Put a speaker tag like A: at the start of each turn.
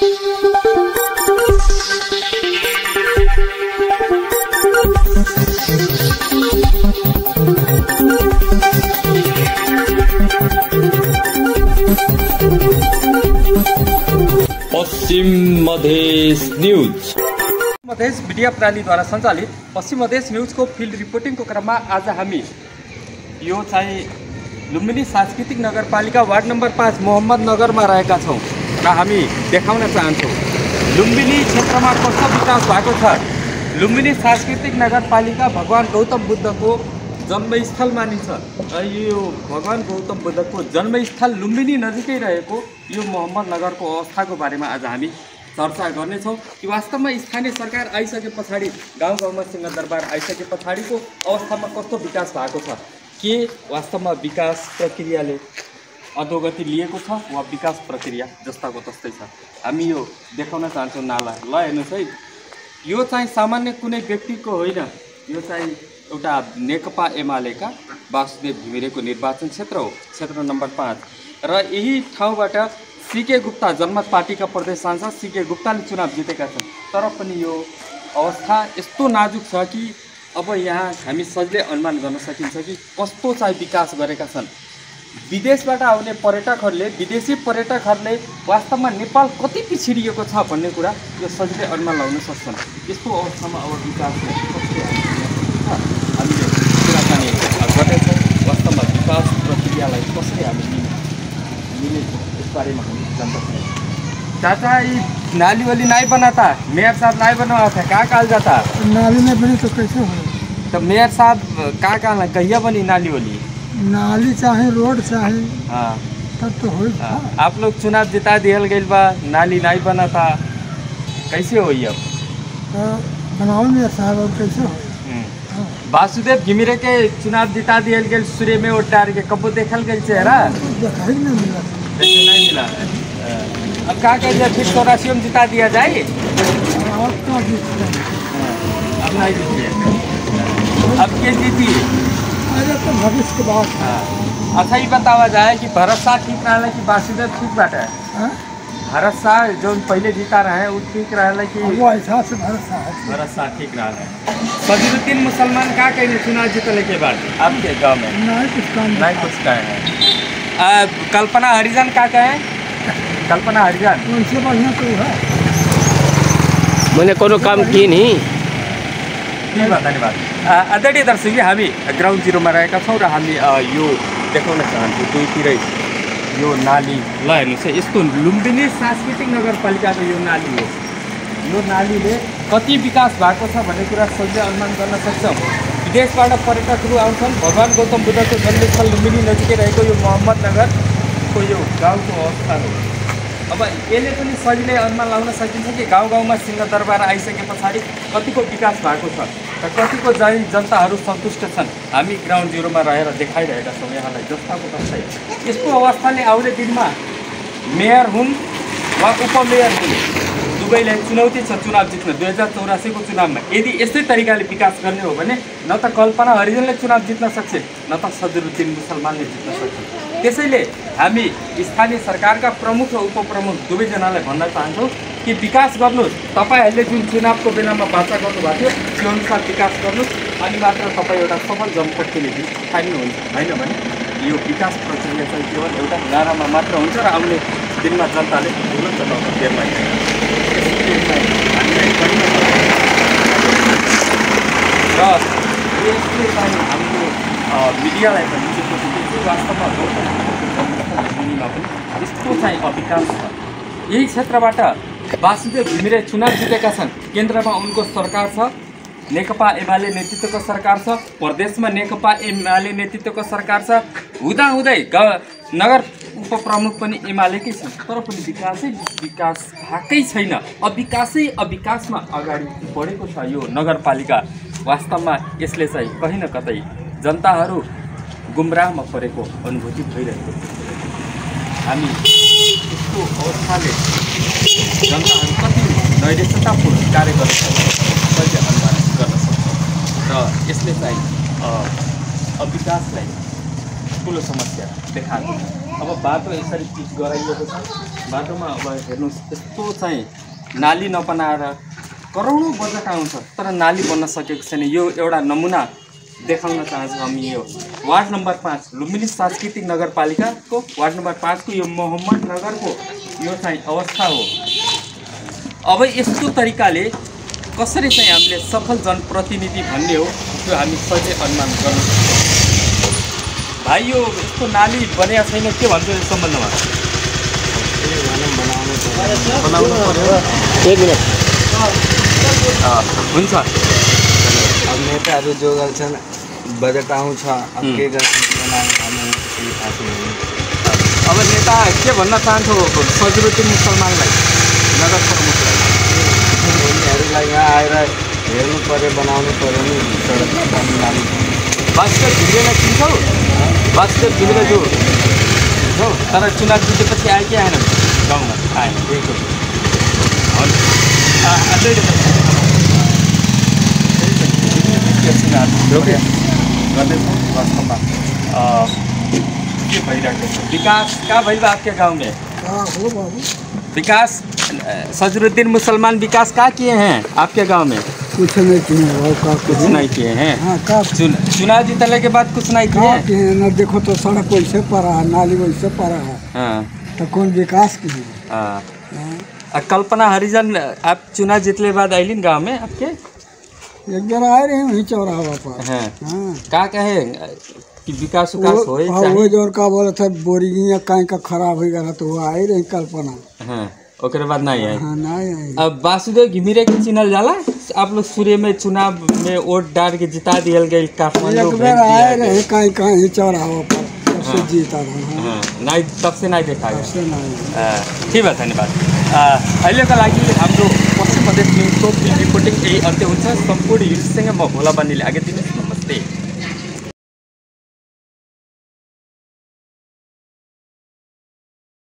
A: पश्चिम Madhes news Madhes media प्रणालीद्वारा सञ्चालित पश्चिम मधेस न्यूजको फिल्ड रिपोर्टिङको क्रममा आज हामी यो चाहिँ लुम्बिनी सांस्कृतिक नगरपालिका वार्ड नम्बर 5 मोहम्मद नगरमा रहेका छौँ र हामी देखाउन चाहन्छौँ लुम्बिनी क्षेत्रमा कस्तो विकास भएको छ। लुम्बिनी सांस्कृतिक नगरपालिका भगवान गौतम बुद्धको जन्मस्थल मानिन्छ र यो भगवान गौतम बुद्धको जन्मस्थल लुम्बिनी नजिकै रहेको यो मोहम्मद नगरको अवस्थाको बारेमा आज हामी चर्चा गर्नेछौँ कि वास्तवमा स्थानीय सरकार आइसके पछाडि गाउँ गाउँमा सिंहदरबार आइसके पछाडिको अवस्थामा कस्तो विकास भएको छ, के वास्तवमा विकास प्रक्रियाले अधोगति लिएको छ वा विकास प्रक्रिया जस्ताको तस्तै छ। हामी यो देखाउन चाहन्छौँ नाला। ल हेर्नुहोस् है, यो चाहिँ सामान्य कुनै व्यक्तिको होइन, यो चाहिँ एउटा नेकपा एमालेका वासुदेव घिमिरेको निर्वाचन क्षेत्र हो, क्षेत्र नम्बर 5 र यही ठाउँबाट सीके गुप्ता जनमत पार्टीका प्रदेश सांसद सीके गुप्ताले चुनाव जितेका छन्। तर पनि यो अवस्था यस्तो नाजुक छ कि अब यहाँ हामी सजिलै अनुमान गर्न सकिन्छ कि कस्तो चाहिँ विकास गरेका छन्। विदेशबाट आउने पर्यटकहरूले, विदेशी पर्यटकहरूले वास्तवमा नेपाल कति पिछडिएको छ भन्ने कुरा यो सजिलै अनुमान लगाउन सक्छन्। यस्तो अवस्थामा अब विकास हामीले कुराकानी गर्नेछौँ। वास्तवमा विकास प्रक्रियालाई कसरी हामी मिले इस बारे में हम जानते हैं। चाचा ये नाली वाली नहीं बनाता, मेयर साहब नहीं बनवा था, क्या कहा जाता?
B: नाली नहीं बनी तो कैसे हो?
A: तो मेयर साहब क्या कहना, कहिया बनी नाली वाली?
B: नाली चाहे रोड चाहे,
A: हाँ
B: तब तो हो।
A: आप लोग चुनाव जिता दिया गई बा, नाली नहीं बना था, कैसे हुई अब?
B: तो बनाओ मेयर साहब, और कैसे हो?
A: वासुदेव घिमिरे के चुनाव जिता दिया गया, सूर्य में वोट डाल के कब देखल गया चेहरा?
B: देखा ही नहीं मिला।
A: नहीं मिला। अब क्या कहिए, फिर 84 में जिता दिया जाए?
B: अब
A: नहीं जीतिए, अब के जीती?
B: अरे तो भविष्य के बाद।
A: अच्छा ये बतावा जाए कि भरत शाह ठीक रहा कि वासुदेव ठीक बात है? भरत शाह जो पहले जीता रहे वो ठीक रहा कि
B: वो हिसाब से भरत शाह
A: ठीक रहा है। सदरुद्दीन मुसलमान क्या कहेंगे चुनाव जीतने के बाद आपके गांव में? नहीं कुछ कहे। कल्पना हरिजन क्या कहें? कल्पना हरिजन
B: उनसे बढ़िया तो है,
A: मैंने कोनो काम की नहीं। धन्यवाद। आदरणीय दर्शक, हामी ग्राउन्ड जिरोमा रहेका छौँ र हामी यो देखाउन चाहन्छौँ दुईतिरै यो नाली। ल हेर्नुहोस् है, यस्तो लुम्बिनी सांस्कृतिक नगरपालिकाको यो नाली हो। यो नालीले कति विकास भएको छ भन्ने कुरा सजिलै अनुमान गर्न सक्छौँ। विदेशबाट पर्यटकहरू आउँछन्। भगवान गौतम बुद्धको जन्मस्थल लुम्बिनी नजिकै रहेको यो मोहम्मद नगरको यो गाउँको अवस्था हो। अब यसले पनि सजिलै अनुमान लगाउन सकिन्छ कि गाउँ गाउँमा सिंहदरबार आइसके पछाडि कतिको विकास भएको छ र कतिको जनताहरू सन्तुष्ट छन्। हामी ग्राउन्ड जिरोमा रहेर देखाइरहेका छौँ यहाँलाई जस्ताको तस्तै। यस्तो अवस्थाले आउने दिनमा मेयर हुन् वा उपमेयर हुन्, दुवैलाई चुनौती छ चुनाव जित्न। 2084 को चुनावमा यदि यस्तै तरिकाले विकास गर्ने हो भने न त कल्पना हरिजनले चुनाव जित्न सक्छ, न त सदरुद्दीन मुसलमानले जित्न सक्छ। त्यसैले हामी स्थानीय सरकारका प्रमुख र उपप्रमुख दुवैजनालाई भन्न चाहन्छौँ कि विकास गर्नुहोस्। तपाईँहरूले जुन चुनावको बेलामा वाचा गर्नुभएको थियो त्यो अनुसार विकास गर्नुहोस्, अनि मात्र तपाईँ एउटा सफल जनप्रतिनिधि ठान्नुहुन्छ। होइन भने यो विकास प्रक्रिया चाहिँ केवल एउटा नारामा मात्र हुन्छ र आउने दिनमा जनताले भुल्न चलाउन बेर लाग्छ। र यसले चाहिँ हाम्रो मिडियालाई पनि वास्तवमा पनि यस्तो चाहिँ अविकास छ। यही क्षेत्रबाट वासुदेव घिमिरे चुनाव जितेका छन्। केन्द्रमा उनको सरकार छ, नेकपा एमाले नेतृत्वको सरकार छ, प्रदेशमा नेकपा एमाले नेतृत्वको सरकार छ, हुँदाहुँदै नगर उपप्रमुख पनि एमालेकै छन्। तर पनि विकास भएकै छैन। अविकासमा अगाडि बढेको छ यो नगरपालिका। वास्तवमा यसले चाहिँ कहीँ न कतै जनताहरू गुमराहमा परेको अनुभूति भइरहेको छ। हामी यस्तो अवस्थाले जनताहरू कति नैराश्यतापूर्ण कार्य गर्छ कहिले अनुमान गर्न सक्छौँ र यसले चाहिँ विकासलाई ठुलो समस्या देखाएको छ। अब बाटो यसरी पिच गराइएको छ, बाटोमा अब हेर्नुहोस् यस्तो चाहिँ नाली नबनाएर करोडौँ बजेट आउँछ तर नाली बन्न सकेको छैन। यो एउटा नमुना देखाउन चाहन्छौँ हामी। यो वार्ड नम्बर 5 लुम्बिनी सांस्कृतिक नगरपालिकाको वार्ड नम्बर 5 को यो मोहम्मद नगरको यो चाहिँ अवस्था हो। अब यस्तो तरिकाले कसरी चाहिँ हामीले सफल जनप्रतिनिधि भन्ने हो त्यो हामी सधैँ अनुमान गर्न सक्छौँ। भाइ यो यस्तो नाली बनेको छैन के भन्छ यो सम्बन्धमा? बनाउनु पर्यो।
C: 1 मिनट
A: हुन्छ।
C: अब नेताहरू जो गर्छन् बजेट आउँछ अब के गर्छन्
A: अब नेता के भन्न चाहन्छु सजरुद्दिन मुसलमानलाई नगर प्रमुखलाई?
C: उनीहरूलाई यहाँ आएर हेर्नु पर्यो बनाउनु पर्यो नि सडक नाली।
A: वासुदेव घिमिरेलाई चिन्छौ? वासुदेव घिमिरे जो चिन्छौ तर चुनाव जितेपछि आयो कि आएन गाउँमा? आएन। गर्दैछौँ वास्तवमा के भइरहेको छ? विकास कहाँ भइल आपके गाँव में?
B: हो बाबू
A: विकास सजरुद्दीन मुसलमान विकास क्या किए हैं आपके गांव में?
B: कुछ नहीं किए बाबू का
A: कुछ नहीं किए हैं।
B: हाँ का
A: चुनाव जीतने के बाद कुछ नहीं किए?
B: न देखो तो सड़क वैसे पड़ा है नाली वैसे पड़ा है।
A: हाँ
B: तो कौन विकास की है?
A: हाँ। कल्पना हरिजन आप चुनाव जीतने बाद आईलिन गांव में आपके?
B: एक बार आए रहे वहीं चौराहा पर।
A: हाँ।
B: हाँ
A: क्या कहे कि विकास
B: वो जो का बोला था बोरिंग कहीं का खराब हो गया तो वो आई रही कल्पना।
A: हाँ ओकरे बाद नहीं आई।
B: हाँ नहीं आई।
A: अब वासुदेव घिमिरे के चिन्हल जाला आप लोग सूर्य में चुनाव में वोट डाल के जिता दिया गई काठमांडू
B: एक बार आए रहे कहीं कहीं चौराहा पर तब से जीता रहा।
A: हाँ नहीं तब से नहीं देखा
B: तब से नहीं।
A: ठीक है धन्यवाद। अहिलेका लागि हाम्रो पश्चिम मधेस न्युजको फिल्ड रिपोर्टिङ यही अन्त्य हुन्छ। सम्पूर्ण युनिटसँग म भोला बन्नेले आगे दिनुहोस्। नमस्ते।